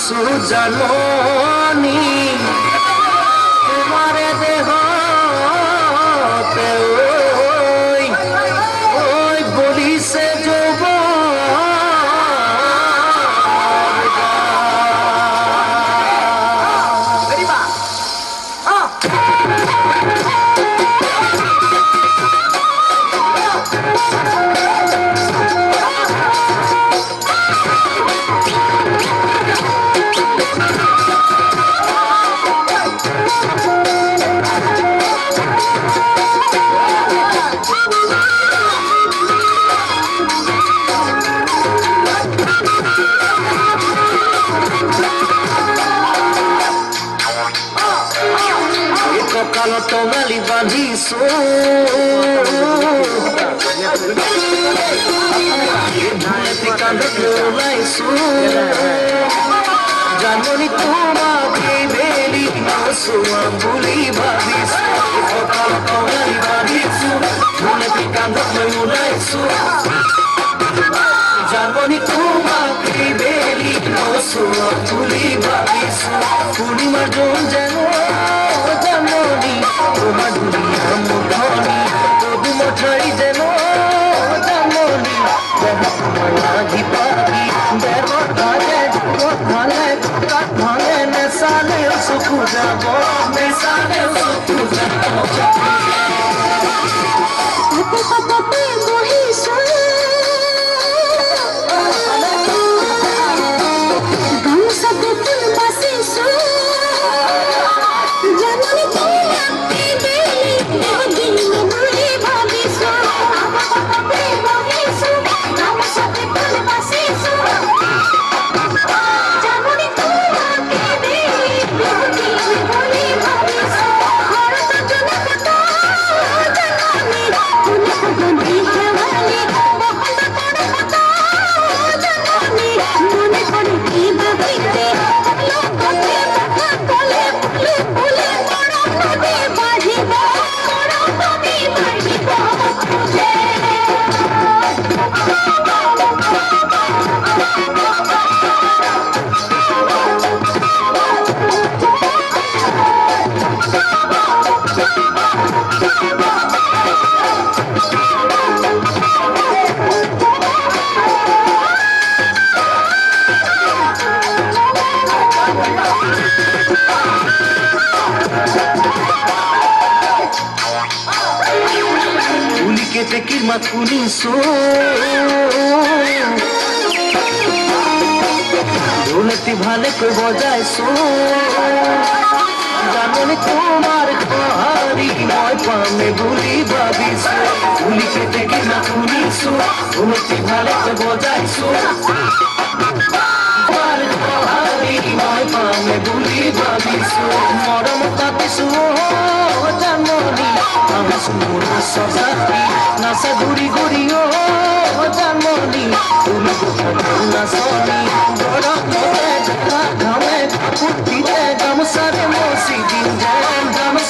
সুজানি তোমারে দেহ ওই বলিছে কালো টঙালি বাঁধিছো কাঁধত ওলাইছো জাননি তোমাকে বেলি নচোৱা বুলি ভাবিছো কালো টঙালি বাঁধিছো কাঁধত লৈ ওলাইছো জাননি তোমাকে বেলি নচোৱা বুলি ভাবিছো পূৰ্ণিমাৰ জোন যেন জাননি তোমার দুনিয়া মুঠনি তবু মঠাই যেন জাননি লাগি পাখি বেরত ভালে কাঠ ভাঙে নেশালে সুখু যাব নেশালে সুখু যাব কেটে কিরমা শুনিছো ঢোলটি ভালে কই বজাইছো জাননি তোমার কহারি মই পামে বুলি ভাবিছো উলি কেটে কিরমা শুনিছো ঢোলটি ভালে কই বজাইছো তোমার কহারি মই পামে বুলি ভাবিছো মৰম কাটিছো জাননি আমার সুমুর সসাতি নাসা ঘুরি ঘুরি ও জাননি তুমি নাচনি গরম ঘামে কাপড় দিতে গামছারে মসি দিন যায় গামছা